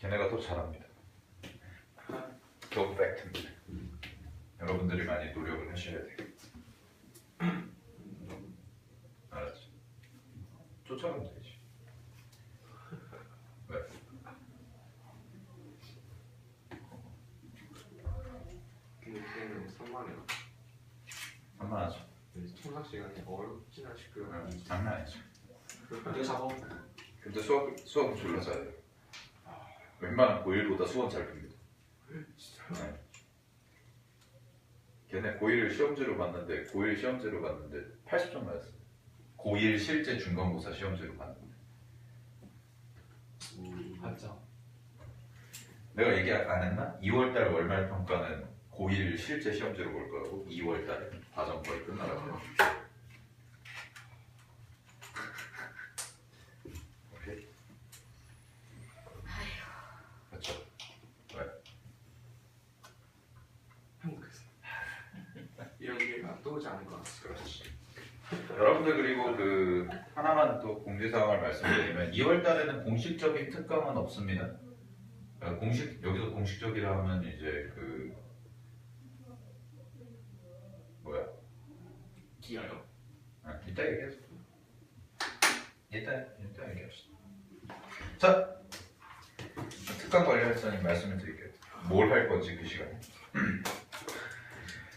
걔네가 더 잘합니다. 그건 팩트입니다. 여러분들이 많이 노력을 하셔야 돼요. 알았지? 쫓아가면 되지. 왜? 근데 걔는 산만해요. 산만하죠. 통학 시간이 어렵진 않을 거예요. 장난 아니죠. 이거 잡아. 근데 수업은 졸라 잘해요. 웬만한 고1보다 수원 잘 풉니다. 네. 걔네 고1을 시험지로 봤는데 고1 시험지로 봤는데 80점 맞았어요. 고1 실제 중간고사 시험지로 봤는데. 맞죠. 내가 얘기 안 했나? 2월달 월말 평가는 고1 실제 시험지로 볼 거고 2월달에 과정 거의 끝나가지고. 오케이. 그렇죠. 왜? 행복했어. 이런 기회가 또 오지 않을 것 같아요. 그렇지. 여러분들 그리고 그 하나만 또 공지사항을 말씀드리면 2월달에는 공식적인 특강은 없습니다. 여기서 공식적이라 하면 이제 그 뭐야? 기아요? 이따 얘기하자. 이따 얘기합시다. 자, 특강 관련해서 말씀을 드릴게요. 뭘 할 건지 그 시간에.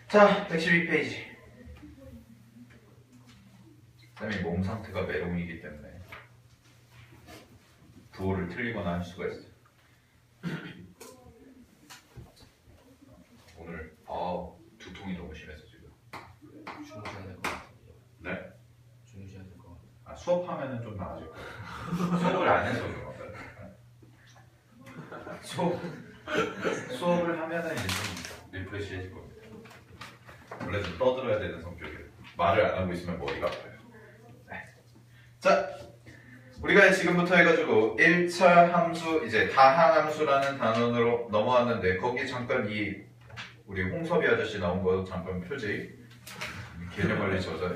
자, 112페이지. 쌤이 몸 상태가 메롱이기 때문에 구호를 틀리거나 할 수가 있어요. 오늘 두통이 너무 심해서 지금. 주무셔야 될 것 같아요. 네? 주무셔야 될 것 같아요. 수업하면은 좀 나아질 거예요. 수업을 안 해서 그런 거예요. 수업을 하면은 이제 좀 리프레시해질 겁니다. 원래 좀 떠들어야 되는 성격이에요. 말을 안 하고 있으면 머리가 아파요. 네. 자, 우리가 지금부터 해가지고 1차 함수, 이제 다항함수라는 단원으로 넘어왔는데 거기 잠깐 우리 홍섭이 아저씨 나온 거 잠깐 표지 개념관리 저자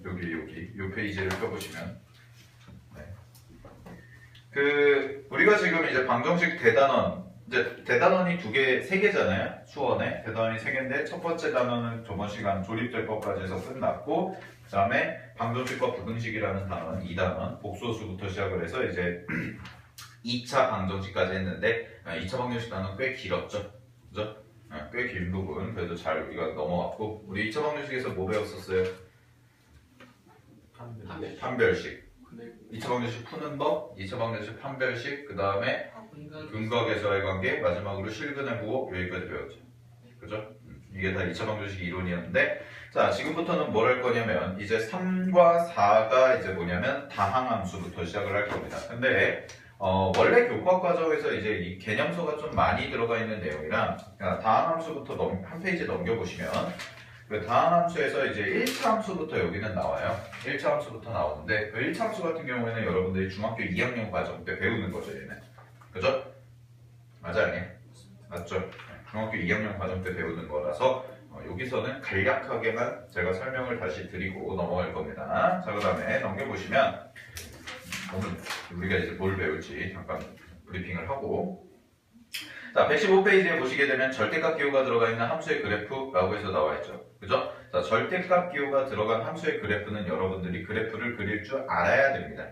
여기 이 페이지를 펴보시면 우리가 지금 이제 방정식 대단원, 이제 대단원이 세 개잖아요. 수원에 대단원이 3개인데 첫 번째 단원은 저번 시간 조립될 것까지 해서 끝났고, 그 다음에 방정식과 부등식이라는 단원 2단원 복수수부터 시작을 해서 이제 2차 방정식까지 했는데 2차 방정식 단원 꽤 길었죠, 그죠? 꽤 긴 부분 그래도 잘 우리가 넘어왔고, 우리 2차 방정식에서 뭐 배웠었어요? 판별식. 2차 방정식 푸는 법, 2차 방정식 판별식, 그 다음에 근각에서의 관계, 마지막으로 실근의 부호, 여기까지 배웠죠. 그죠? 이게 다 2차 방정식 이론이었는데, 자, 지금부터는 뭘 할 거냐면, 이제 3과 4가 이제 뭐냐면, 다항함수부터 시작을 할 겁니다. 근데, 원래 교과 과정에서 이제 이 개념서가 좀 많이 들어가 있는 내용이라, 다항함수부터 한 페이지 넘겨보시면, 그 다항함수에서 이제 1차 함수부터 여기는 나와요. 1차 함수부터 나오는데, 그 1차 함수 같은 경우에는 여러분들이 중학교 2학년 과정 때 배우는 거죠, 얘는. 그죠? 맞아요? 맞죠? 중학교 2학년 과정 때 배우는 거라서 여기서는 간략하게만 제가 설명을 다시 드리고 넘어갈 겁니다. 자, 그 다음에 넘겨보시면 오늘 우리가 이제 뭘 배울지 잠깐 브리핑을 하고, 자, 115페이지에 보시게 되면 절대값 기호가 들어가 있는 함수의 그래프라고 해서 나와 있죠. 그죠? 자, 절대값 기호가 들어간 함수의 그래프는 여러분들이 그래프를 그릴 줄 알아야 됩니다.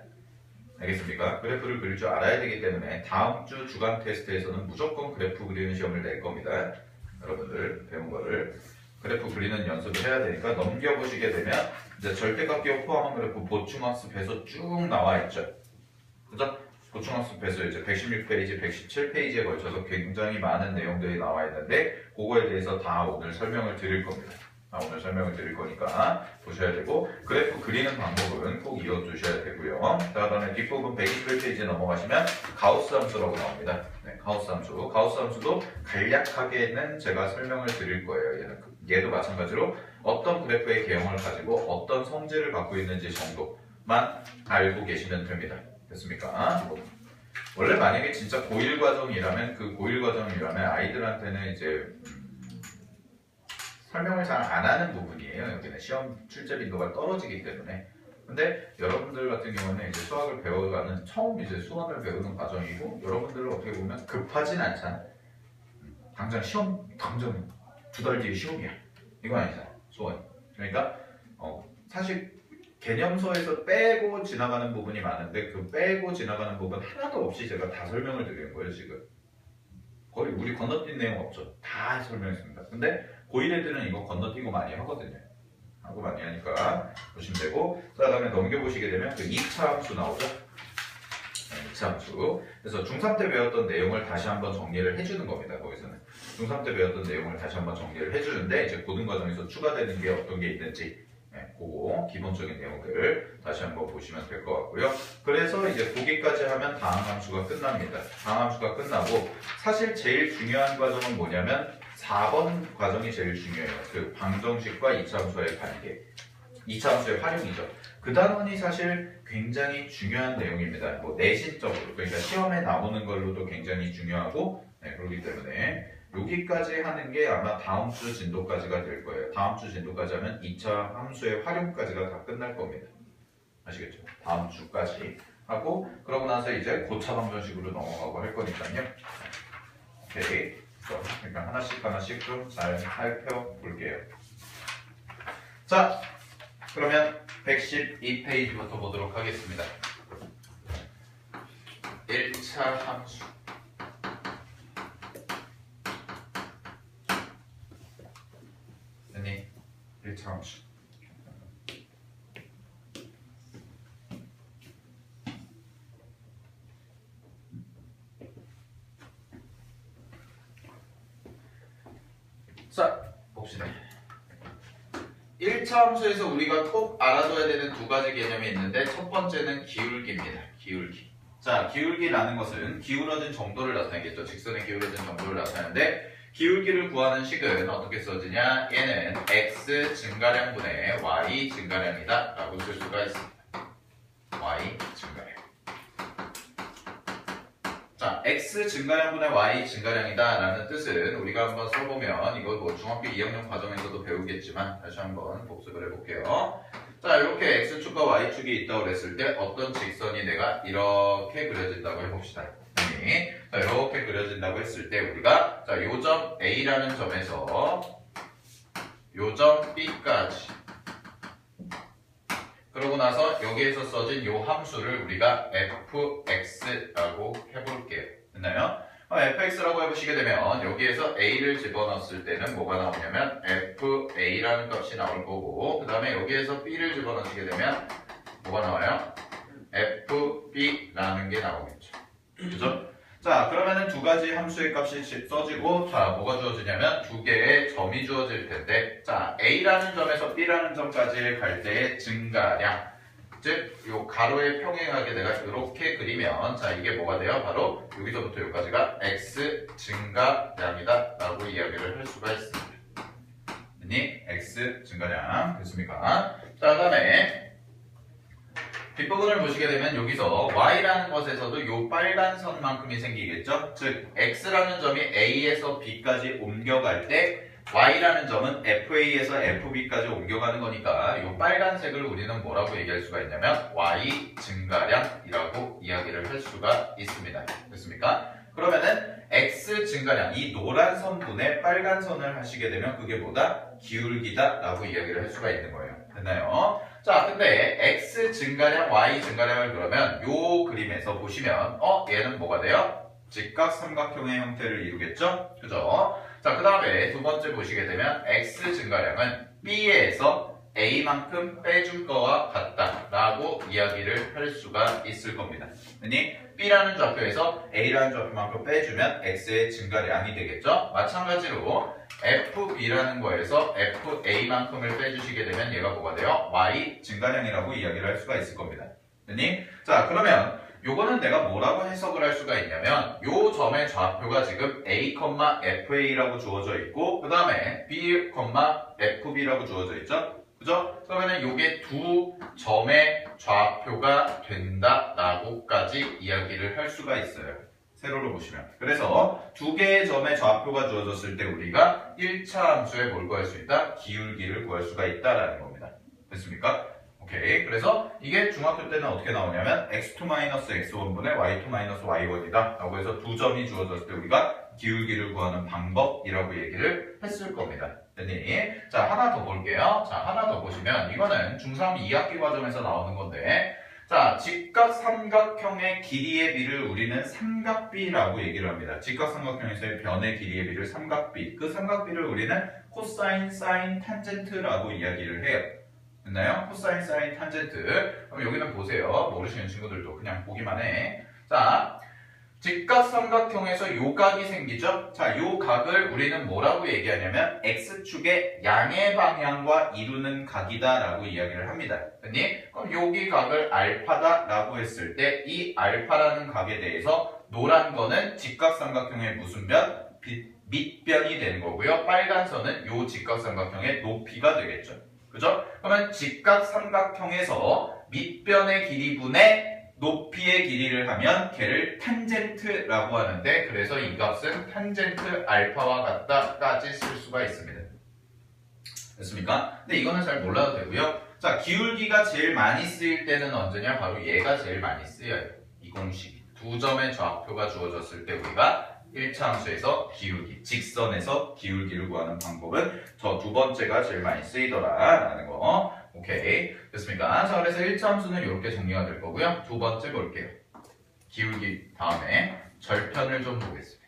알겠습니까? 그래프를 그릴 줄 알아야 되기 때문에 다음 주 주간 테스트에서는 무조건 그래프 그리는 시험을 낼 겁니다. 여러분들 배운 거를 그래프 그리는 연습을 해야 되니까 넘겨보시게 되면 이제 절대값 기호 포함한 그래프 보충학습 해서 쭉 나와 있죠. 그죠? 보충학습 해서 이제 116페이지, 117페이지에 걸쳐서 굉장히 많은 내용들이 나와 있는데 그거에 대해서 다 오늘 설명을 드릴 겁니다. 오늘 설명을 드릴 거니까 보셔야 되고, 그래프 그리는 방법은 꼭 이어두셔야 되고요. 자, 그다음에 뒷부분 121페이지에 넘어가시면 가우스 함수라고 나옵니다. 네, 가우스 함수. 가우스 함수도 간략하게는 제가 설명을 드릴 거예요. 얘도 마찬가지로 어떤 그래프의 개형을 가지고 어떤 성질을 갖고 있는지 정도만 알고 계시면 됩니다. 됐습니까? 원래 만약에 진짜 고1 과정이라면 아이들한테는 이제 설명을 잘 안 하는 부분이에요. 여기는 시험 출제 빈도가 떨어지기 때문에 근데 여러분들 같은 경우는 이제 수학을 배워가는 처음 이제 수학을 배우는 과정이고 여러분들은 어떻게 보면 급하진 않잖아. 당장 시험 당장 2달 뒤에 시험이야. 이건 아니잖아. 수학이. 그러니까 사실 개념서에서 빼고 지나가는 부분이 많은데 그 빼고 지나가는 부분 하나도 없이 제가 다 설명을 드리는 거예요 지금. 거의 우리 건너뛴 내용 없죠. 다 설명했습니다. 근데 고1 애들은 이거 건너뛰고 많이 하거든요. 하고 많이 하니까 보시면 되고 자 그다음에 넘겨보시게 되면 그 2차 함수 나오죠. 네, 2차 함수. 그래서 중3 때 배웠던 내용을 다시 한번 정리를 해주는 겁니다. 거기서는 중3 때 배웠던 내용을 다시 한번 정리를 해주는데 이제 고등 과정에서 추가되는 게 어떤 게 있는지 그거 기본적인 내용들 다시 한번 보시면 될 것 같고요. 그래서 이제 거기까지 하면 다항 함수가 끝납니다. 다항 함수가 끝나고 사실 제일 중요한 과정은 뭐냐면 4번 과정이 제일 중요해요. 그 방정식과 2차 함수의 관계, 2차 함수의 활용이죠. 그 단원이 사실 굉장히 중요한 내용입니다. 뭐 내신적으로 그러니까 시험에 나오는 걸로도 굉장히 중요하고 그렇기 때문에 여기까지 하는 게 아마 다음 주 진도까지가 될 거예요. 다음 주 진도까지 하면 2차 함수의 활용까지가 다 끝날 겁니다. 아시겠죠? 다음 주까지 하고 그러고 나서 이제 고차 방정식으로 넘어가고 할 거니까요. 오케이. 그러니까 하나씩 좀 잘 살펴볼게요. 자, 그러면 112페이지부터 보도록 하겠습니다. 1차 함수. 아니, 1차 함수. 자, 봅시다. 1차 함수에서 우리가 꼭 알아둬야 되는 두 가지 개념이 있는데 첫 번째는 기울기입니다. 기울기. 자, 기울기라는 것은 기울어진 정도를 나타내겠죠. 직선의 기울어진 정도를 나타내는데 기울기를 구하는 식은 어떻게 써지냐? 얘는 x 증가량분의 y 증가량이다 라고 쓸 수가 있습니다. y 증가량. 자, x 증가량분의 y 증가량이다 라는 뜻은 우리가 한번 써보면 이거 뭐 중학교 2학년 과정에서도 배우겠지만 다시 한번 복습을 해볼게요. 자, 이렇게 x축과 y축이 있다고 그랬을 때 어떤 직선이 내가 이렇게 그려진다고 해봅시다. 자, 이렇게 그려진다고 했을 때 우리가 자, 요 점 A라는 점에서 요 점 B까지 그러고 나서 여기에서 써진 요 함수를 우리가 fx라고 해볼게요. 됐나요? fx라고 해보시게 되면 여기에서 a를 집어넣었을 때는 뭐가 나오냐면 fa라는 값이 나올 거고 그 다음에 여기에서 b를 집어넣으시게 되면 뭐가 나와요? fb라는 게 나오겠죠. 그죠? 자, 그러면은 두 가지 함수의 값이 써지고 자, 뭐가 주어지냐면 두 개의 점이 주어질 텐데 자, A라는 점에서 B라는 점까지 갈 때의 증가량 즉, 요 가로에 평행하게 내가 이렇게 그리면 자, 이게 뭐가 돼요? 바로 여기서부터 여기까지가 X 증가량이다 라고 이야기를 할 수가 있습니다. 됐니? X 증가량 됐습니까? 자, 그 다음에 뒷부분을 보시게 되면 여기서 y라는 것에서도 요 빨간 선만큼이 생기겠죠? 즉 x라는 점이 a에서 b까지 옮겨갈 때 y라는 점은 fa에서 fb까지 옮겨가는 거니까 요 빨간색을 우리는 뭐라고 얘기할 수가 있냐면 y 증가량이라고 이야기를 할 수가 있습니다. 됐습니까? 그러면은 x 증가량, 이 노란 선분의 빨간 선을 하시게 되면 그게 뭐다? 기울기다 라고 이야기를 할 수가 있는 거예요. 됐나요? 자, 근데 x 증가량, y 증가량을 그러면 요 그림에서 보시면 얘는 뭐가 돼요? 직각 삼각형의 형태를 이루겠죠? 그죠? 자, 그 다음에 두 번째 보시게 되면 x 증가량은 b에서 a만큼 빼줄 거와 같다 라고 이야기를 할 수가 있을 겁니다. 그러니 b라는 좌표에서 a라는 좌표만큼 빼주면 x의 증가량이 되겠죠? 마찬가지로 fb라는 거에서 fa만큼을 빼주시게 되면 얘가 뭐가 돼요? y 증가량이라고 이야기를 할 수가 있을 겁니다. 됐니? 자, 그러면 요거는 내가 뭐라고 해석을 할 수가 있냐면 요 점의 좌표가 지금 a, fa라고 주어져 있고 그 다음에 b, fb라고 주어져 있죠? 그죠? 그러면은 요게 두 점의 좌표가 된다라고까지 이야기를 할 수가 있어요. 세로로 보시면. 그래서 두 개의 점의 좌표가 주어졌을 때 우리가 1차 함수에 뭘 구할 수 있다? 기울기를 구할 수가 있다라는 겁니다. 됐습니까? 오케이. 그래서 이게 중학교 때는 어떻게 나오냐면 x2-x1분의 y2-y1이다 라고 해서 두 점이 주어졌을 때 우리가 기울기를 구하는 방법이라고 얘기를 했을 겁니다. 됐니? 자, 하나 더 볼게요. 자, 하나 더 보시면 이거는 중3 2학기 과정에서 나오는 건데 자, 직각삼각형의 길이의 비를 우리는 삼각비라고 얘기를 합니다. 직각삼각형에서의 변의 길이의 비를 삼각비. 그 삼각비를 우리는 코사인, 사인, 탄젠트라고 이야기를 해요. 됐나요? 코사인, 사인, 탄젠트. 그럼 여기는 보세요. 모르시는 친구들도 그냥 보기만 해. 자, 직각삼각형에서 요 각이 생기죠? 자, 요 각을 우리는 뭐라고 얘기하냐면 X축의 양의 방향과 이루는 각이다 라고 이야기를 합니다. 됐니? 그럼 여기 각을 알파다 라고 했을 때 이 알파라는 각에 대해서 노란 거는 직각삼각형의 무슨 변? 밑변이 되는 거고요. 빨간 선은 요 직각삼각형의 높이가 되겠죠. 그죠? 그러면 직각삼각형에서 밑변의 길이분의 높이의 길이를 하면 걔를 탄젠트라고 하는데 그래서 이 값은 탄젠트 알파와 같다까지 쓸 수가 있습니다. 됐습니까? 근데 이거는 잘 몰라도 되고요. 자, 기울기가 제일 많이 쓰일 때는 언제냐? 바로 얘가 제일 많이 쓰여요. 이 공식이. 두 점의 좌표가 주어졌을 때 우리가 1차 함수에서 기울기, 직선에서 기울기를 구하는 방법은 저 두 번째가 제일 많이 쓰이더라 라는 거. 오케이. 됐습니까? 자, 그래서 1차 함수는 이렇게 정리가 될 거고요. 두 번째 볼게요. 기울기 다음에 절편을 좀 보겠습니다.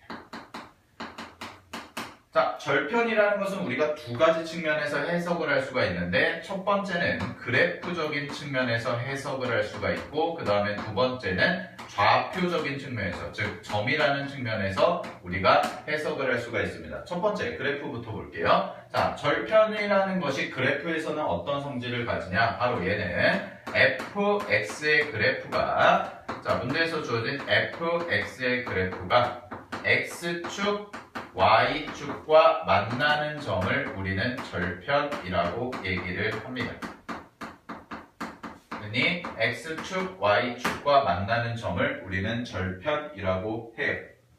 자, 절편이라는 것은 우리가 두 가지 측면에서 해석을 할 수가 있는데 첫 번째는 그래프적인 측면에서 해석을 할 수가 있고 그 다음에 두 번째는 좌표적인 측면에서 즉 점이라는 측면에서 우리가 해석을 할 수가 있습니다. 첫 번째 그래프부터 볼게요. 자, 절편이라는 것이 그래프에서는 어떤 성질을 가지냐? 바로 얘는 fx의 그래프가 자, 문제에서 주어진 fx의 그래프가 x축 y축과 만나는 점을 우리는 절편이라고 얘기를 합니다. 그러니 x축, y축과 만나는 점을 우리는 절편이라고 해요.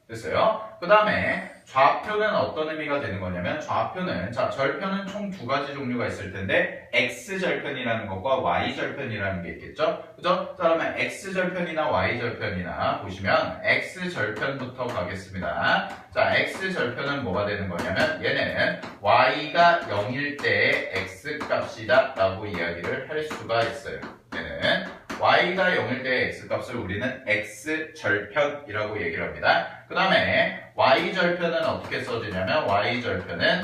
됐어요? 그 다음에 좌표는 어떤 의미가 되는 거냐면 좌표는 자 절편은 총 두 가지 종류가 있을 텐데 x절편이라는 것과 y절편이라는 게 있겠죠? 그죠? 자 그러면 x절편이나 y절편이나 보시면 x절편부터 가겠습니다. 자 x절편은 뭐가 되는 거냐면 얘는 y가 0일 때의 x값이다 라고 이야기를 할 수가 있어요. 얘는 y가 0일 때의 x값을 우리는 x절편이라고 얘기를 합니다. 그 다음에 y절편은 어떻게 써지냐면 y절편은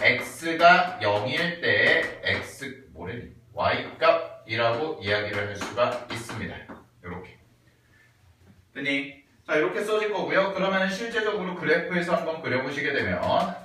x가 0일 때의 y값이라고 이야기를 할 수가 있습니다. 이렇게 됐니? 자 이렇게 써질 거고요. 그러면 실제적으로 그래프에서 한번 그려보시게 되면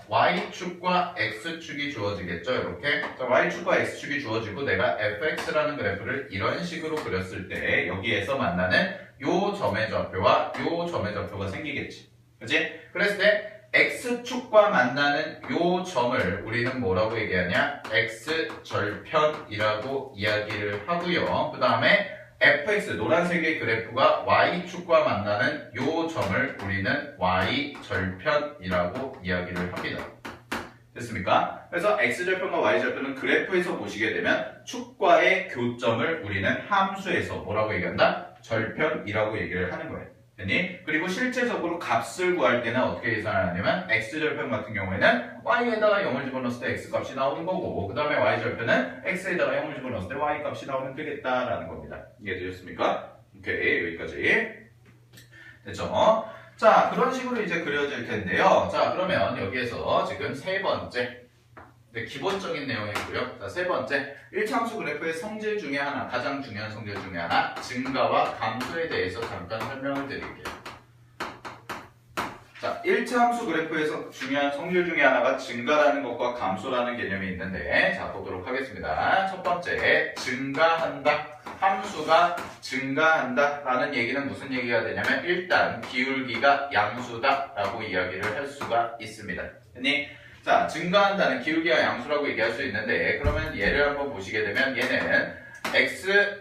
y축과 x축이 주어지겠죠. 이렇게 자, y축과 x축이 주어지고 내가 fx라는 그래프를 이런 식으로 그렸을 때 여기에서 만나는 요 점의 좌표와 요 점의 좌표가 생기겠지. 그치? 그랬을 때 x축과 만나는 요 점을 우리는 뭐라고 얘기하냐? x절편이라고 이야기를 하고요. 그 다음에 fx 노란색의 그래프가 y축과 만나는 요 점을 우리는 y절편이라고 이야기를 합니다. 됐습니까? 그래서 x절편과 y절편은 그래프에서 보시게 되면 축과의 교점을 우리는 함수에서 뭐라고 얘기한다? 절편이라고 얘기를 하는 거예요. 됐니? 그리고 실제적으로 값을 구할 때는 어떻게 계산을 하냐면 x절편 같은 경우에는 y에다가 0을 집어넣었을 때 x값이 나오는 거고 그 다음에 y절편은 x에다가 0을 집어넣었을 때 y값이 나오면 되겠다라는 겁니다. 이해되셨습니까? 오케이 여기까지 됐죠? 자 그런 식으로 이제 그려질 텐데요. 자 그러면 여기에서 지금 세 번째 기본적인 내용이고요. 자, 세 번째 1차 함수 그래프의 성질 중에 하나 가장 중요한 성질 중에 하나 증가와 감소에 대해서 잠깐 설명을 드릴게요. 자 1차 함수 그래프에서 중요한 성질 중에 하나가 증가라는 것과 감소라는 개념이 있는데 자 보도록 하겠습니다. 첫 번째 증가한다. 함수가 증가한다 라는 얘기는 무슨 얘기가 되냐면 일단 기울기가 양수다 라고 이야기를 할 수가 있습니다. 자, 증가한다는 기울기가 양수라고 얘기할 수 있는데 그러면 얘를 한번 보시게 되면 얘는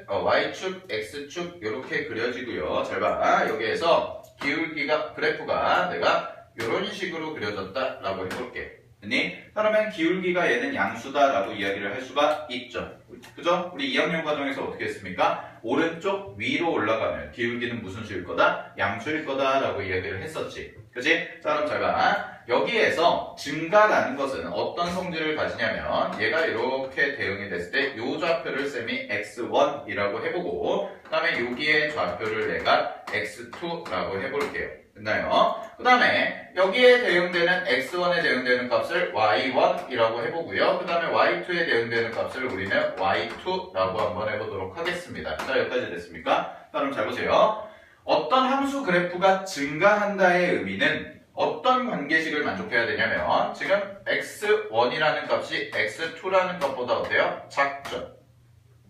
y축, x축 이렇게 그려지고요. 잘 봐. 여기에서 기울기가 그래프가 내가 이런 식으로 그려졌다 라고 해볼게. 됐니? 그러면 기울기가 얘는 양수다라고 이야기를 할 수가 있죠. 그죠? 우리 2학년 과정에서 어떻게 했습니까? 오른쪽 위로 올라가면 기울기는 무슨 수일 거다? 양수일 거다라고 이야기를 했었지. 그치? 자, 그럼 잘 봐. 여기에서 증가라는 것은 어떤 성질을 가지냐면 얘가 이렇게 대응이 됐을 때 이 좌표를 쌤이 x1이라고 해보고 그 다음에 여기에 좌표를 내가 x2라고 해볼게요. 됐나요? 그 다음에 여기에 대응되는 x1에 대응되는 값을 y1이라고 해보고요. 그 다음에 y2에 대응되는 값을 우리는 y2라고 한번 해보도록 하겠습니다. 자, 여기까지 됐습니까? 그럼 잘 보세요. 어떤 함수 그래프가 증가한다의 의미는 어떤 관계식을 만족해야 되냐면 지금 x1이라는 값이 x2라는 것보다 어때요? 작죠?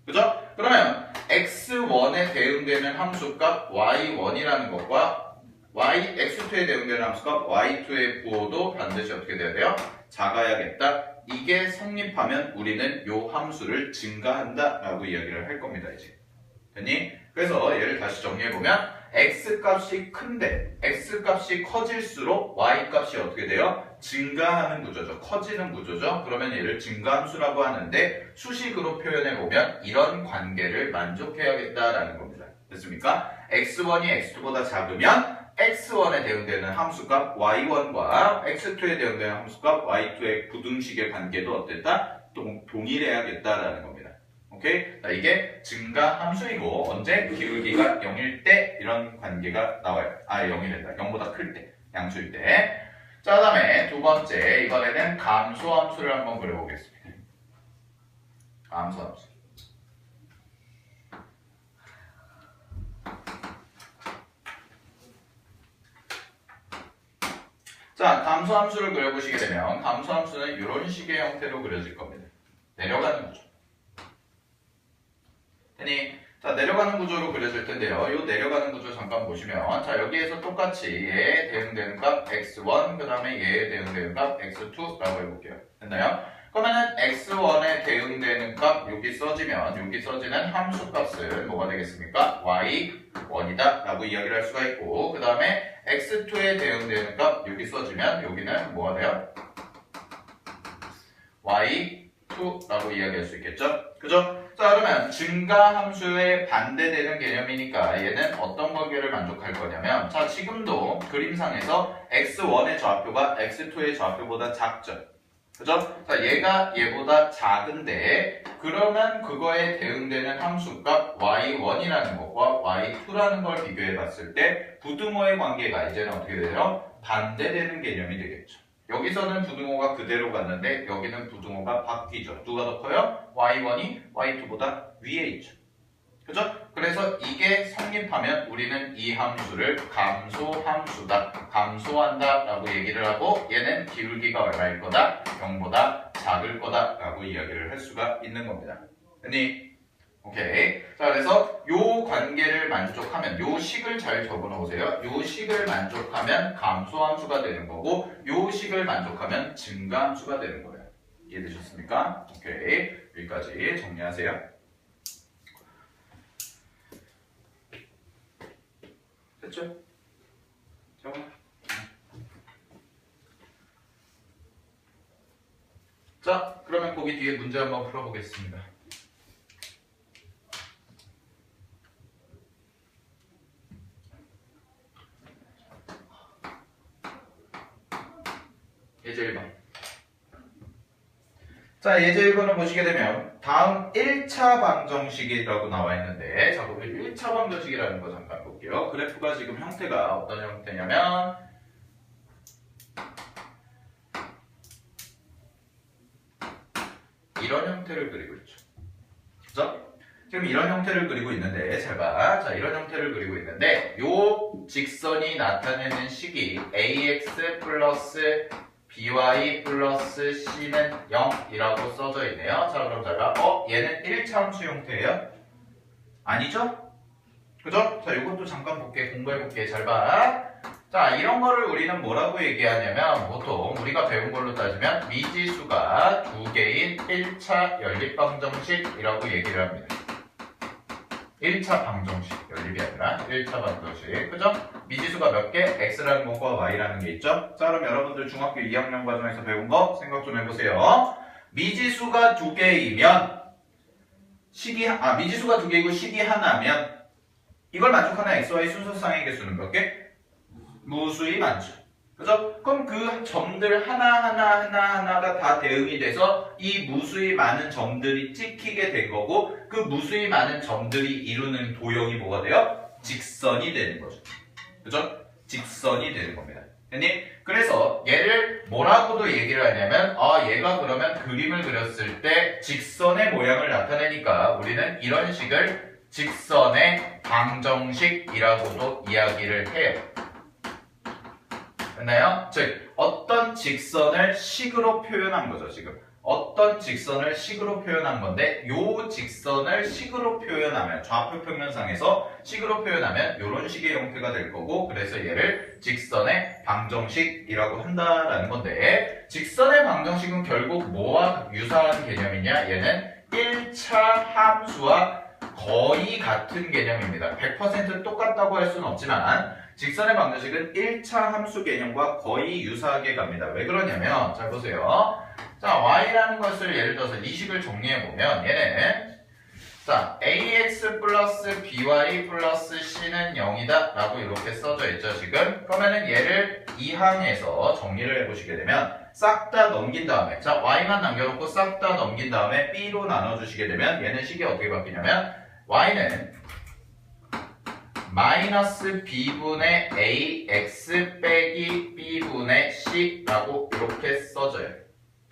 그죠? 그러면 x1에 대응되는 함수값 y1이라는 것과 x2에 대응되는 함수값 y2의 부호도 반드시 어떻게 돼야 돼요? 작아야겠다. 이게 성립하면 우리는 이 함수를 증가한다 라고 이야기를 할 겁니다. 이제 됐니? 그래서 얘를 다시 정리해보면 x값이 큰데 x값이 커질수록 y값이 어떻게 돼요? 증가하는 구조죠. 커지는 구조죠. 그러면 얘를 증가함수라고 하는데 수식으로 표현해보면 이런 관계를 만족해야겠다라는 겁니다. 됐습니까? x1이 x2보다 작으면 x1에 대응되는 함수값 y1과 x2에 대응되는 함수값 y2의 부등식의 관계도 어땠다? 동일해야겠다라는 겁니다. 오케이? 자, 이게 증가 함수이고 언제? 기울기가 0일 때 이런 관계가 나와요. 0이랬다. 0보다 클 때. 양수일 때. 자, 그 다음에 두 번째 이번에는 감소함수를 한번 그려보겠습니다. 감소함수. 자, 감소함수를 그려보시게 되면 감소함수는 이런 식의 형태로 그려질 겁니다. 내려가는 구조. 자, 내려가는 구조로 그려질 텐데요. 이 내려가는 구조 잠깐 보시면 자, 여기에서 똑같이 얘에 대응되는 값 x1 그 다음에 얘에 대응되는 값 x2라고 해볼게요. 됐나요? 그러면은 x1에 대응되는 값 여기 써지면 여기 써지는 함수 값은 뭐가 되겠습니까? y1이다 라고 이야기를 할 수가 있고 그 다음에 x2에 대응되는 값 여기 써지면 여기는 뭐가 돼요? y2라고 이야기할 수 있겠죠? 그죠? 자, 그러면 증가 함수에 반대되는 개념이니까 얘는 어떤 관계를 만족할 거냐면 자, 지금도 그림상에서 x1의 좌표가 x2의 좌표보다 작죠? 그죠? 자, 얘가 얘보다 작은데 그러면 그거에 대응되는 함수값 y1이라는 것과 y2라는 걸 비교해 봤을 때 부등호의 관계가 이제는 어떻게 되죠? 반대되는 개념이 되겠죠. 여기서는 부등호가 그대로 갔는데 여기는 부등호가 바뀌죠. 누가 더 커요? y1이 y2보다 위에 있죠. 그죠? 그래서 이게 성립하면 우리는 이 함수를 감소함수다, 감소한다 라고 얘기를 하고 얘는 기울기가 얼마일 거다? 0보다 작을 거다 라고 이야기를 할 수가 있는 겁니다. 됐니? 오케이. 자, 그래서 요 관계를 만족하면 요 식을 잘 적어 놓으세요. 요 식을 만족하면 감소함수가 되는 거고 요 식을 만족하면 증가함수가 되는 거예요. 이해되셨습니까? 오케이. 여기까지 정리하세요. 됐죠? 자, 그러면 거기 뒤에 문제 한번 풀어보겠습니다. 예제 1번. 자, 예제 1번을 보시게 되면 다음 1차 방정식이라고 나와 있는데 자, 우리 1차 방정식이라는 거 잠깐 볼게요. 그래프가 지금 형태가 어떤 형태냐면 이런 형태를 그리고 있죠. 그죠? 지금 이런 형태를 그리고 있는데 잘 봐. 자, 이런 형태를 그리고 있는데 요 직선이 나타내는 식이 ax 플러스 by 플러스 c는 0이라고 써져 있네요. 자, 그럼 잘 봐. 얘는 1차 함수 형태예요? 아니죠? 그죠? 자, 이것도 잠깐 볼게. 공부해볼게. 잘 봐. 자, 이런 거를 우리는 뭐라고 얘기하냐면 보통 우리가 배운 걸로 따지면 미지수가 두 개인 1차 연립방정식이라고 얘기를 합니다. 1차 방정식, 연립이 아니라 1차 방정식. 그죠? 미지수가 몇 개? x라는 것과 y라는 게 있죠? 자, 그럼 여러분들 중학교 2학년 과정에서 배운 거 생각 좀 해보세요. 미지수가 2개이면 미지수가 2개이고 식이 하나면 이걸 만족하는 x, y 순서상의 개수는 몇 개? 무수히 많죠. 그죠? 그럼 그 점들 하나가 다 대응이 돼서 이 무수히 많은 점들이 찍히게 된 거고 그 무수히 많은 점들이 이루는 도형이 뭐가 돼요? 직선이 되는 거죠. 그죠? 직선이 되는 겁니다. 됐니? 그래서 얘를 뭐라고도 얘기를 하냐면 얘가 그러면 그림을 그렸을 때 직선의 모양을 나타내니까 우리는 이런 식을 직선의 방정식이라고도 이야기를 해요. 됐나요? 즉 어떤 직선을 식으로 표현한 거죠. 지금 어떤 직선을 식으로 표현한 건데 요 직선을 식으로 표현하면 좌표 평면상에서 식으로 표현하면 이런 식의 형태가 될 거고 그래서 얘를 직선의 방정식이라고 한다라는 건데 직선의 방정식은 결국 뭐와 유사한 개념이냐? 얘는 1차 함수와 거의 같은 개념입니다. 100% 똑같다고 할 수는 없지만 직선의 방정식은 1차 함수 개념과 거의 유사하게 갑니다. 왜 그러냐면 잘 보세요. 자, y라는 것을 예를 들어서 이 식을 정리해보면 얘는 자, ax 플러스 by 플러스 c는 0이다 라고 이렇게 써져 있죠 지금. 그러면은 얘를 이 항에서 정리를 해보시게 되면 싹 다 넘긴 다음에 자, y만 남겨놓고 싹 다 넘긴 다음에 b로 나눠주시게 되면 얘는 식이 어떻게 바뀌냐면 y는 마이너스 b분의 ax 빼기 b분의 c라고 이렇게 써져요.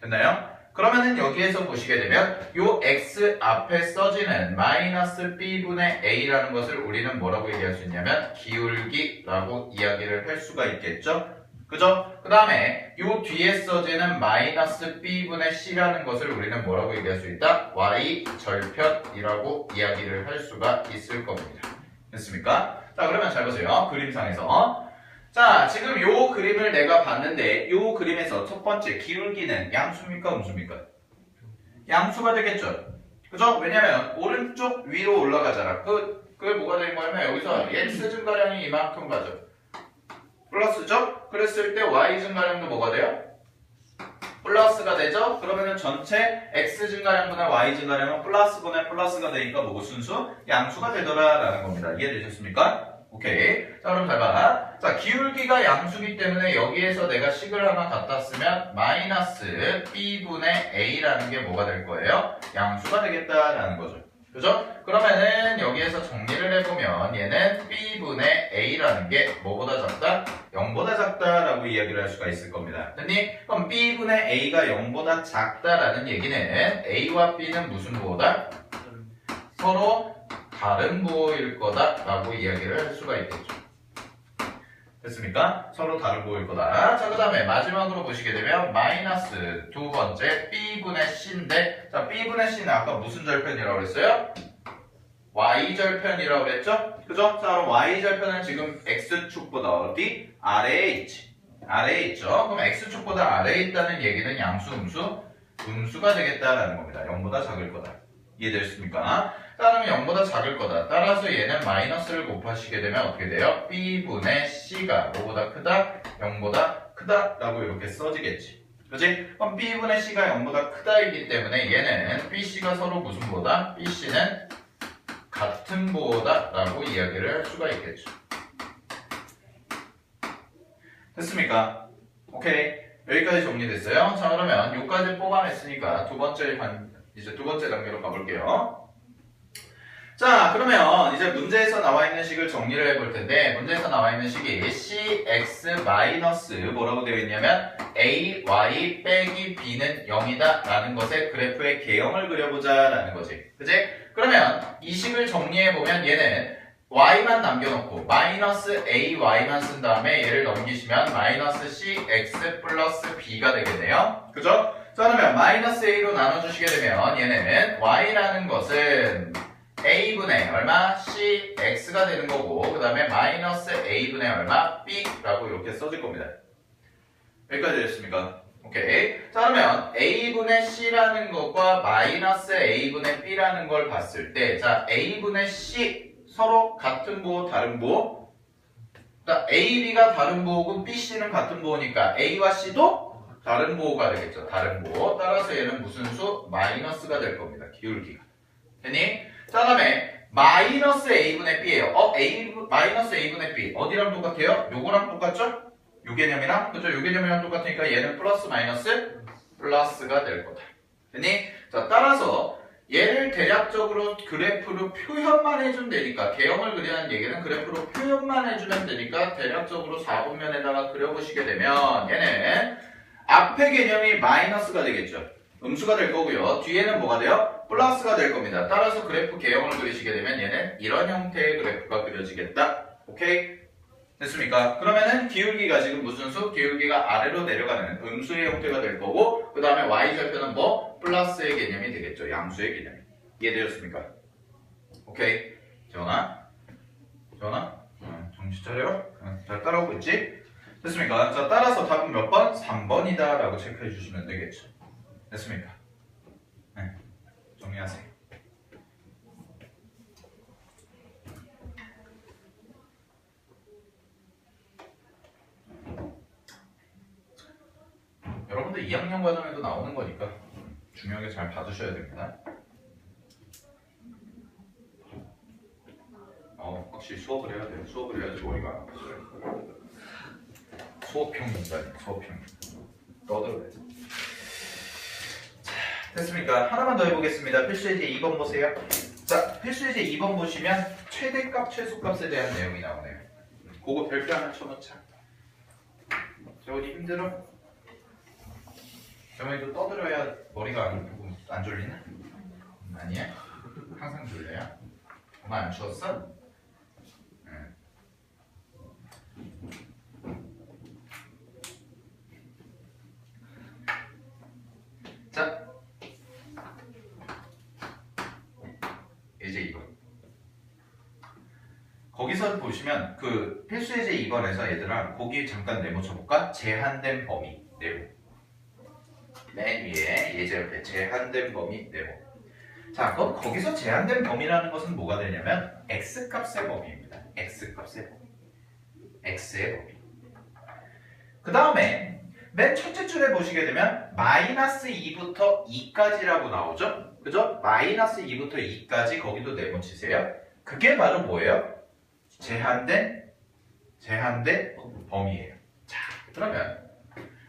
됐나요? 그러면은 여기에서 보시게 되면 요 x 앞에 써지는 마이너스 b분의 a라는 것을 우리는 뭐라고 얘기할 수 있냐면 기울기라고 이야기를 할 수가 있겠죠? 그죠? 그 다음에 요 뒤에 써지는 마이너스 b분의 c라는 것을 우리는 뭐라고 얘기할 수 있다? y 절편이라고 이야기를 할 수가 있을 겁니다. 됐습니까? 자, 그러면 잘 보세요. 그림상에서. 자, 지금 요 그림을 내가 봤는데 요 그림에서 첫 번째 기울기는 양수입니까? 음수입니까? 양수가 되겠죠? 그죠? 왜냐면 오른쪽 위로 올라가잖아. 그게 뭐가 되는 거냐면 여기서 x 증가량이 이만큼 가죠. 플러스죠? 그랬을 때 y 증가량도 뭐가 돼요? 플러스가 되죠? 그러면은 전체 x 증가량분의 y 증가량은 플러스분의 플러스가 되니까 뭐고 순수? 양수가 되더라 라는 겁니다. 이해되셨습니까? 오케이. 자, 그럼 잘 봐. 자, 기울기가 양수기 때문에 여기에서 내가 식을 하나 갖다 쓰면 마이너스 b분의 a라는 게 뭐가 될 거예요? 양수가 되겠다라는 거죠. 그죠? 그러면은 여기에서 정리를 해보면 얘는 b분의 a라는 게 뭐보다 작다? 0보다 작다라고 이야기를 할 수가 있을 겁니다. 됐니? 그럼 b분의 a가 0보다 작다라는 얘기는 a와 b는 무슨 부호다? 서로 다른 부호일 거다라고 이야기를 할 수가 있겠죠. 됐습니까? 서로 다른 부호일 거다. 자, 그 다음에 마지막으로 보시게 되면 마이너스 두 번째 b분의 c인데 자, b분의 c는 아까 무슨 절편이라고 그랬어요? y절편이라고 그랬죠? 그죠? 자, 그럼 y절편은 지금 x축보다 어디? 아래에 있지. 아래에 있죠? 그럼 x축보다 아래에 있다는 얘기는 양수, 음수? 음수가 되겠다라는 겁니다. 0보다 작을 거다. 이해되셨습니까? 자, 그러면 0보다 작을 거다. 따라서 얘는 마이너스를 곱하시게 되면 어떻게 돼요? b분의 c가 뭐보다 크다? 0보다 크다? 라고 이렇게 써지겠지. 그치? 그럼 b분의 c가 0보다 크다이기 때문에 얘는 bc가 서로 무슨 보다? bc는 같은 보다 라고 이야기를 할 수가 있겠죠. 됐습니까? 오케이. 여기까지 정리됐어요. 자, 그러면 여기까지 뽑아냈으니까 이제 두 번째 단계로 가볼게요. 자, 그러면 이제 문제에서 나와 있는 식을 정리를 해볼 텐데 문제에서 나와 있는 식이 cx 마이너스 뭐라고 되어 있냐면 a, y 빼기 b는 0이다 라는 것의 그래프의 개형을 그려보자 라는 거지. 그치? 그러면 이 식을 정리해보면 얘는 y만 남겨놓고 마이너스 a, y만 쓴 다음에 얘를 넘기시면 마이너스 cx 플러스 b가 되겠네요. 그죠? 자, 그러면 마이너스 a로 나눠주시게 되면 얘는 y라는 것은 a분의 얼마? cx가 되는 거고 그 다음에 마이너스 a분의 얼마? b라고 이렇게 써질 겁니다. 여기까지 됐습니까? 오케이. 자, 그러면 A분의 C라는 것과 마이너스 A분의 B라는 걸 봤을 때, 자, A분의 C 서로 같은 부호, 다른 부호. 자, A, B가 다른 부호고 B, C는 같은 부호니까 A와 C도 다른 부호가 되겠죠. 다른 부호. 따라서 얘는 무슨 수? 마이너스가 될 겁니다. 기울기가. 됐니? 자, 다음에 마이너스 A분의 B예요. 마이너스 A분의 B. 어디랑 똑같아요? 요거랑 똑같죠? 요 개념이랑, 그죠? 요 개념이랑 똑같으니까 얘는 플러스 마이너스 플러스가 될 거다. 됐니? 자, 따라서 얘를 대략적으로 그래프로 표현만 해주면 되니까, 개형을 그리라는 얘기는 그래프로 표현만 해주면 되니까 대략적으로 4분면에다가 그려보시게 되면 얘는 앞에 개념이 마이너스가 되겠죠. 음수가 될 거고요. 뒤에는 뭐가 돼요? 플러스가 될 겁니다. 따라서 그래프 개형을 그리시게 되면 얘는 이런 형태의 그래프가 그려지겠다. 오케이? 됐습니까? 그러면은 기울기가 지금 무슨 수? 기울기가 아래로 내려가는 음수의 형태가 될 거고, 그 다음에 y절편은 뭐? 플러스의 개념이 되겠죠. 양수의 개념이. 이해되셨습니까? 오케이. 재원아? 정신 차려? 잘 따라오고 있지? 됐습니까? 자, 따라서 답은 몇 번? 3번이다 라고 체크해 주시면 되겠죠. 됐습니까? 네. 정리하세요. 여러분들 2학년 과정에도 나오는 거니까 중요하게 잘 봐주셔야 됩니다. 확실히 수업을 해야 돼요. 수업을 해야지 머리가 안 아파져요. 수업형인가요? 수업형. 떠들어야 돼. 됐습니까? 하나만 더 해보겠습니다. 필수예제 2번 보세요. 자, 필수예제 2번 보시면 최대값, 최소값에 대한 내용이 나오네요. 그거 별표 하나 쳐놓자. 재원이 힘들어? 재원이도 떠들어야 머리가 안 아프고 안 졸리나? 아니야? 항상 졸려요? 엄마 안 추웠어? 응. 자, 예제 2번. 거기서 보시면 그 필수예제 2번에서 얘들아 거기 잠깐 네모 쳐볼까? 제한된 범위 네모. 맨 위에 예제 옆에 제한된 범위 네모. 자, 그럼 거기서 제한된 범위라는 것은 뭐가 되냐면 x값의 범위입니다. x값의 범위. x의 범위. 그 다음에 맨 첫째 줄에 보시게 되면 마이너스 2부터 2까지라고 나오죠? 그죠? 마이너스 2부터 2까지 거기도 네모 치세요. 그게 바로 뭐예요? 제한된 범위예요. 자, 그러면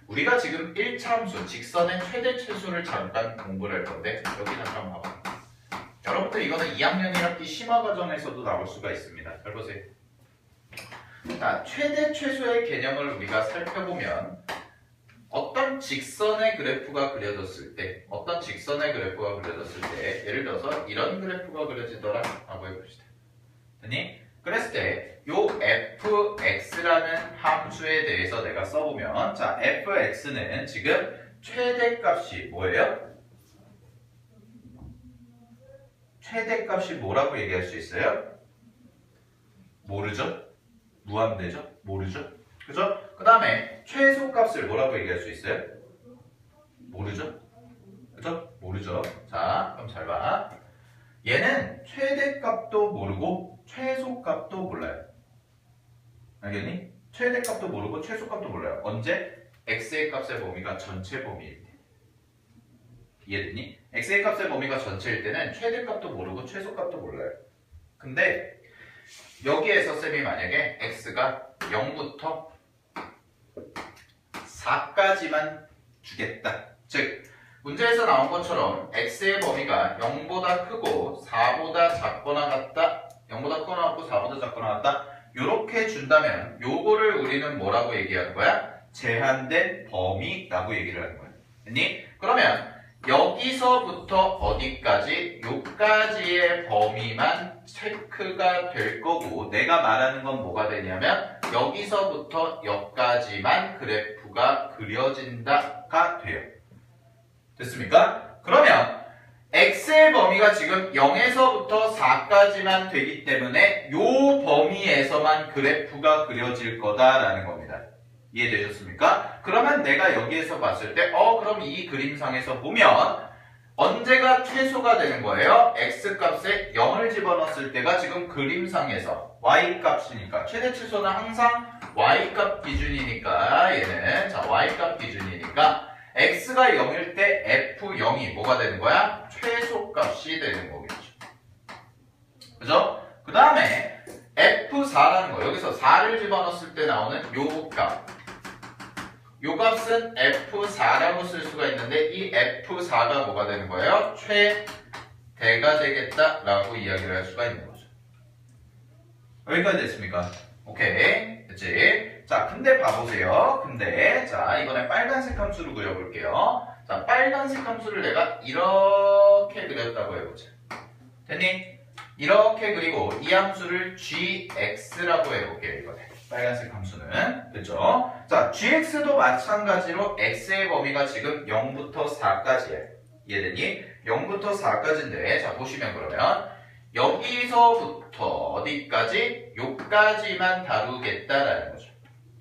우리가 지금 1차함수, 직선의 최대 최소를 잠깐 공부를 할 건데 여기 잠깐 봐봐. 여러분들 이거는 2학년 1학기 심화 과정에서도 나올 수가 있습니다. 잘 보세요. 자, 최대 최소의 개념을 우리가 살펴보면 어떤 직선의 그래프가 그려졌을 때 예를 들어서 이런 그래프가 그려지더라 라고 해봅시다. 됐니? 그랬을 때 요 fx라는 함수에 대해서 내가 써보면 자, fx는 지금 최대값이 뭐예요? 최대값이 뭐라고 얘기할 수 있어요? 모르죠? 무한대죠? 모르죠? 그죠? 그 다음에 최소값을 뭐라고 얘기할 수 있어요? 모르죠? 그죠? 모르죠? 자, 그럼 잘 봐. 얘는 최대값도 모르고 최소값도 몰라요. 알겠니? 최대값도 모르고 최소값도 몰라요. 언제? x의 값의 범위가 전체 범위일 때. 이해됐니? x의 값의 범위가 전체일 때는 최대값도 모르고 최소값도 몰라요. 근데 여기에서 쌤이 만약에 x가 0부터 4까지만 주겠다. 즉 문제에서 나온 것처럼 x의 범위가 0보다 크고 4보다 작거나 같다. 0보다 크거나 같고 4보다 작거나 같다. 이렇게 준다면 요거를 우리는 뭐라고 얘기하는 거야? 제한된 범위라고 얘기를 하는 거야. 됐니? 그러면 여기서부터 어디까지? 요까지의 범위만 체크가 될 거고 내가 말하는 건 뭐가 되냐면 여기서부터 여기까지만 그래프가 그려진다가 돼요. 됐습니까? 그러면 x의 범위가 지금 0에서부터 4까지만 되기 때문에 요 범위에서만 그래프가 그려질 거다라는 겁니다. 이해되셨습니까? 그러면 내가 여기에서 봤을 때 그럼 이 그림상에서 보면 언제가 최소가 되는 거예요? x값에 0을 집어넣었을 때가 지금 그림상에서 y값이니까 최대 최소는 항상 y값 기준이니까 얘는 자 y값 기준이니까 x가 0일 때 f0이 뭐가 되는 거야? 최소값이 되는 거겠죠. 그죠? 그 다음에 f4라는 거 여기서 4를 집어넣었을 때 나오는 요 값 요 값은 f4라고 쓸 수가 있는데 이 f4가 뭐가 되는 거예요? 최대가 되겠다라고 이야기를 할 수가 있는 거죠. 여기까지 됐습니까? 오케이 됐지? 자 근데 봐보세요. 근데 자 이번에 빨간색 함수를 그려볼게요. 자 빨간색 함수를 내가 이렇게 그렸다고 해보자. 됐니? 이렇게 그리고 이 함수를 gx라고 해볼게요. 이번에 빨간색 함수는 됐죠? 자 gx도 마찬가지로 x의 범위가 지금 0부터 4까지예요. 이해되니? 0부터 4까지인데 자 보시면 그러면 여기서부터 어디까지? 요까지만 다루겠다라는 거죠.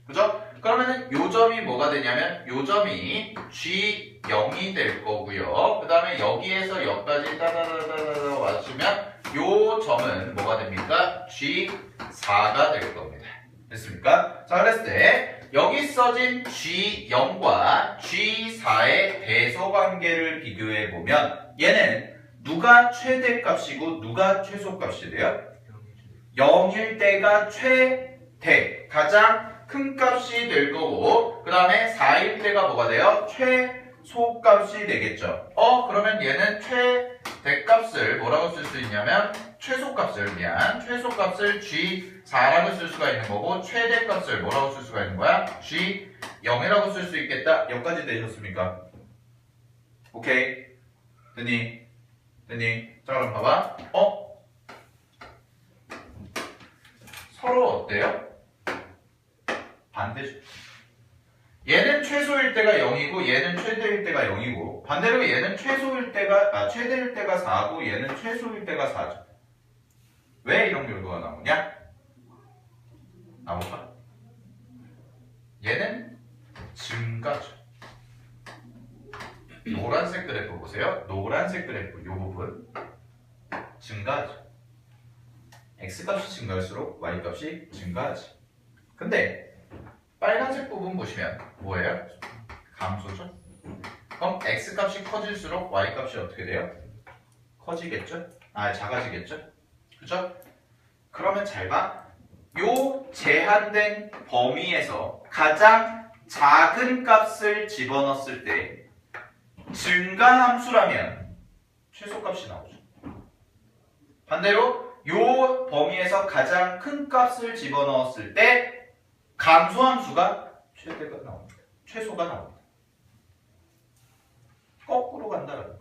그죠? 그러면은 요 점이 뭐가 되냐면 요 점이 g0이 될 거고요. 그 다음에 여기에서 여기까지 따다다다다 와주면 요 점은 뭐가 됩니까? g4가 될 겁니다. 됐습니까? 자 그랬을 때 여기 써진 g0과 g4의 대소관계를 비교해보면 얘는 누가 최대값이고 누가 최소값이 돼요? 0일 때가 최대 가장 큰 값이 될 거고 그 다음에 4일 때가 뭐가 돼요? 최소값이 되겠죠. 그러면 얘는 최대값을 뭐라고 쓸 수 있냐면 최소값을 G4라고 쓸 수가 있는 거고 최대값을 뭐라고 쓸 수가 있는 거야? G0이라고 쓸 수 있겠다. 여기까지 되셨습니까? 오케이 됐니? 자 그럼 봐봐. 서로 어때요? 반대죠. 얘는 최소일 때가 0이고 얘는 최대일 때가 0이고 반대로 얘는 최대일 때가 4고 얘는 최소일 때가 4죠. 왜 이런 결과가 나오냐? 나볼까? 얘는 증가죠. 노란색 그래프 보세요. 노란색 그래프 이 부분 증가하죠. x값이 증가할수록 y값이 증가하지. 근데 빨간색 부분 보시면 뭐예요? 감소죠? 그럼 x값이 커질수록 y값이 어떻게 돼요? 커지겠죠? 작아지겠죠? 그죠? 그러면 잘 봐. 요 제한된 범위에서 가장 작은 값을 집어넣었을 때 증가함수라면 최소값이 나오죠. 반대로 요 범위에서 가장 큰 값을 집어넣었을 때 감소함수가 최대가 나옵니다. 최소가 나옵니다. 거꾸로 간다는 거죠.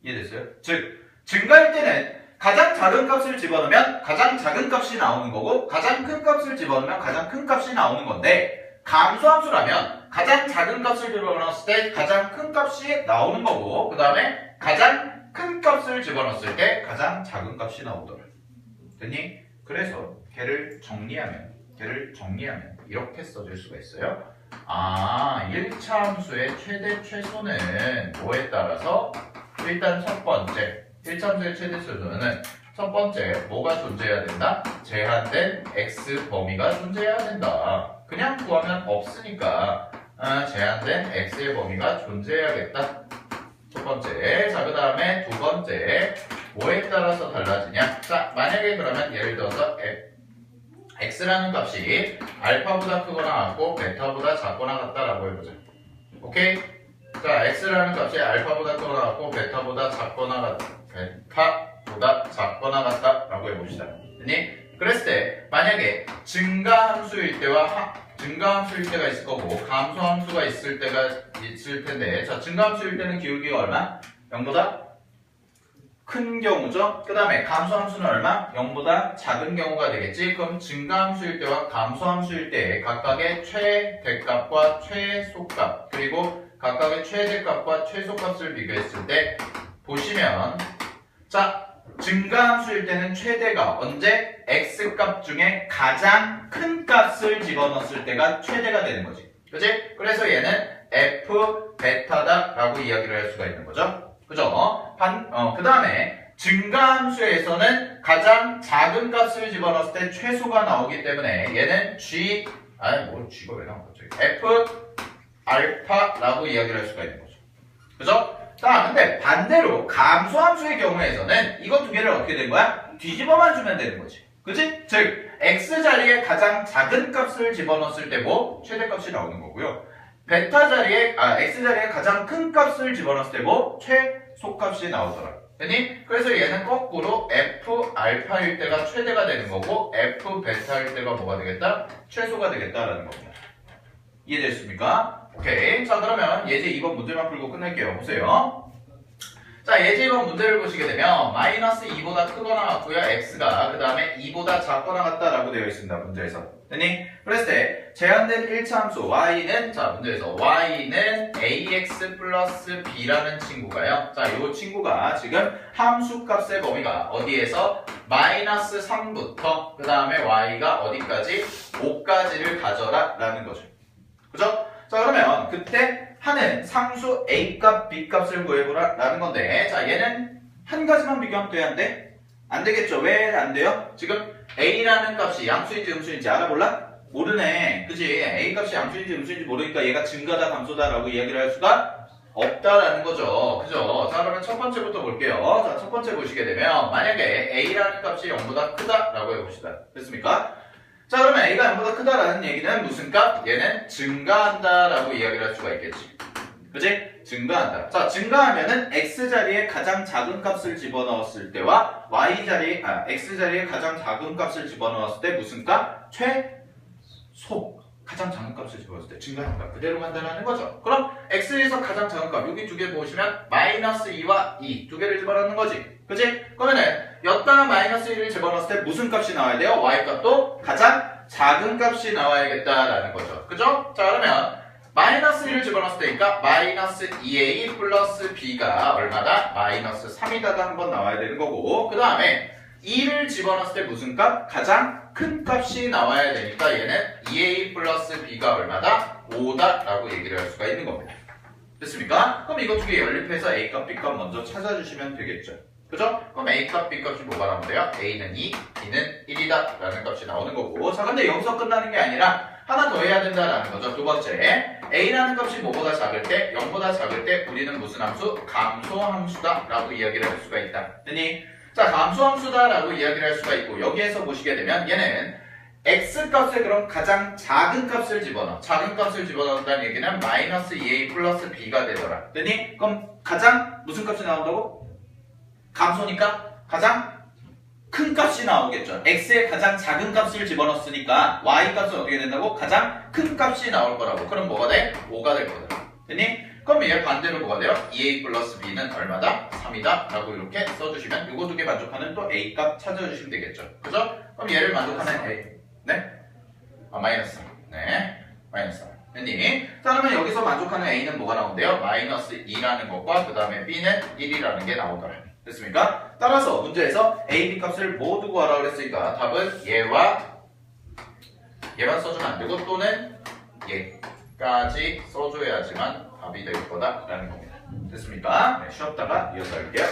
이해됐어요? 즉 증가할 때는 가장 작은 값을 집어넣으면 가장 작은 값이 나오는 거고 가장 큰 값을 집어넣으면 가장 큰 값이 나오는 건데 감소함수라면 가장 작은 값을 집어넣었을 때 가장 큰 값이 나오는 거고 그 다음에 가장 큰 값을 집어넣었을 때 가장 작은 값이 나오더라. 됐니? 그래서 걔를 정리하면 이렇게 써줄 수가 있어요. 1차 함수의 최대 최소는 뭐에 따라서 일단 첫 번째 1차 함수의 최대 최소는 첫 번째 뭐가 존재해야 된다? 제한된 x 범위가 존재해야 된다. 그냥 구하면 없으니까 제한된 x의 범위가 존재해야겠다. 첫 번째. 자, 그 다음에 두 번째 뭐에 따라서 달라지냐? 자, 만약에 그러면 예를 들어서 x라는 값이 알파보다 크거나 같고 베타보다 작거나 같다라고 해보자. 오케이? 자, x라는 값이 알파보다 크거나 같고 베타보다 작거나 같다라고 해봅시다. 됐니? 그랬을 때 만약에 증가함수일 때가 있을 거고 감소함수가 있을 때가 있을 텐데 자, 증가함수일 때는 기울기가 얼마? 0보다 큰 경우죠. 그 다음에 감소함수는 얼마? 0보다 작은 경우가 되겠지. 그럼 증가함수일 때와 감소함수일 때 각각의 최대값과 최소값 그리고 각각의 최대값과 최소값을 비교했을 때 보시면 자 증가함수일 때는 최대가 언제? x값 중에 가장 큰 값을 집어넣었을 때가 최대가 되는 거지. 그치? 그래서 얘는 f 베타다 라고 이야기를 할 수가 있는 거죠. 그죠? 그 다음에 증가함수에서는 가장 작은 값을 집어넣었을 때 최소가 나오기 때문에 얘는 g g가 왜 나온 거죠? f 알파라고 이야기를 할 수가 있는 거죠. 그죠? 자, 근데 반대로 감소함수의 경우에서는 이거 두 개를 어떻게 된 거야? 뒤집어만 주면 되는 거지. 그치? 즉, x 자리에 가장 작은 값을 집어넣었을 때 뭐? 최대값이 나오는 거고요. 베타 자리에, x 자리에 가장 큰 값을 집어넣었을 때 뭐? 최소값이 나오더라. 됐니? 그래서 얘는 거꾸로 f 알파일 때가 최대가 되는 거고, f 베타일 때가 뭐가 되겠다? 최소가 되겠다라는 겁니다. 이해됐습니까? 오케이. 자, 그러면 예제 2번 문제만 풀고 끝낼게요. 보세요. 자, 예제 2번 문제를 보시게 되면 마이너스 2보다 크거나 같고요. x가 그 다음에 2보다 작거나 같다라고 되어 있습니다. 문제에서. 됐니? 그랬을 때 제한된 1차 함수 y는 자, 문제에서 y는 ax 플러스 b라는 친구가요. 자, 이 친구가 지금 함수 값의 범위가 어디에서 마이너스 3부터 그 다음에 y가 어디까지? 5까지를 가져라 라는 거죠. 그죠? 자, 그러면 그때 하는 상수 A값, B값을 구해보라 라는 건데, 자, 얘는 한 가지만 비교하면 돼야 안 돼? 안 되겠죠? 왜 안 돼요? 지금 A라는 값이 양수인지 음수인지 알아볼라? 모르네. 그지? A값이 양수인지 음수인지 모르니까 얘가 증가다, 감소다 라고 이야기를 할 수가 없다라는 거죠. 그죠? 자, 그러면 첫 번째부터 볼게요. 자, 첫 번째 보시게 되면, 만약에 A라는 값이 0보다 크다 라고 해봅시다. 됐습니까? 자, 그러면 A가 0보다 크다라는 얘기는 무슨 값? 얘는 증가한다라고 이야기를 할 수가 있겠지. 그치? 증가한다. 자, 증가하면은 X자리에 가장 작은 값을 집어넣었을 때와 X자리에 가장 작은 값을 집어넣었을 때 무슨 값? 최소. 가장 작은 값을 집어넣었을 때 증가하는 값 그대로 간다는 거죠. 그럼 X에서 가장 작은 값, 여기 두 개 보시면 마이너스 2와 2 두 개를 집어넣는 거지. 그치? 그러면은 여기다가 마이너스 1을 집어넣었을 때 무슨 값이 나와야 돼요? Y값도 가장 작은 값이 나와야겠다라는 거죠. 그죠? 자, 그러면 마이너스 1을 집어넣었을 때니까 마이너스 2A 플러스 B가 얼마다? 마이너스 3이다가 한번 나와야 되는 거고, 그 다음에 2를 집어넣었을 때 무슨 값? 가장 큰 값이 나와야 되니까 얘는 2A 플러스 B가 얼마다? 5다 라고 얘기를 할 수가 있는 겁니다. 됐습니까? 그럼 이거 두 개 연립해서 A값, B값 먼저 찾아주시면 되겠죠. 그죠? 그럼 A값, B값이 뭐가 나오면 돼요? A는 2, B는 1이다 라는 값이 나오는 거고, 자, 근데 여기서 끝나는 게 아니라 하나 더 해야 된다라는 거죠. 두 번째, A라는 값이 뭐보다 작을 때, 0보다 작을 때 우리는 무슨 함수? 감소함수다 라고 이야기를 할 수가 있다. 됐니? 자, 감소함수다 라고 이야기를 할 수가 있고, 여기에서 보시게 되면 얘는 X값에 그럼 가장 작은 값을 집어넣어. 작은 값을 집어넣는다는 얘기는 마이너스 2A 플러스 B가 되더라. 됐니? 그럼 가장 무슨 값이 나온다고? 감소니까 가장 큰 값이 나오겠죠. X에 가장 작은 값을 집어넣었으니까 Y 값은 어떻게 된다고? 가장 큰 값이 나올 거라고. 그럼 뭐가 돼? 5가 될 거다. 됐니? 그럼 얘 반대로 뭐가 돼요? 2A 플러스 B는 얼마다? 3이다 라고 이렇게 써주시면 이거 두 개 만족하는 또 A 값 찾아주시면 되겠죠. 그죠? 그럼 얘를 만족하는 A. 네? 마이너스 3. 네. 마이너스 3. 됐니? 자, 그러면 여기서 만족하는 A는 뭐가 나온대요? 마이너스 2라는 것과 그 다음에 B는 1이라는 게 나오더라. 됐습니까? 따라서 문제에서 A, B 값을 모두 구하라 그랬으니까 답은 얘만 써주면 안 되고 또는 얘까지 써줘야지만 답이 될 거다라는 겁니다. 됐습니까? 네, 쉬었다가 이어서 할게요.